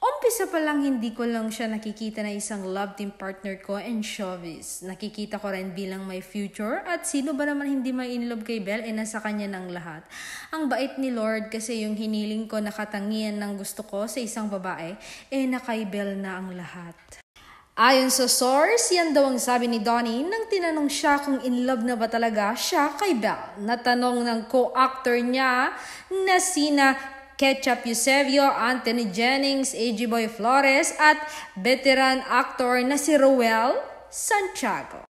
Umpisa pa lang hindi ko lang siya nakikita na isang love team partner ko and showbiz. Nakikita ko rin bilang may future at sino ba naman hindi may in love kay Belle, nasa kanya ng lahat. Ang bait ni Lord kasi yung hiniling ko na katangian ng gusto ko sa isang babae, na kay Belle na ang lahat. Ayon sa source, yan daw ang sabi ni Donnie nang tinanong siya kung in love na ba talaga siya kay Belle. Natanong ng co-actor niya na sina Ketchup Eusebio, Anthony Jennings, AJ Boy Flores at veteran actor na si Roel Santiago.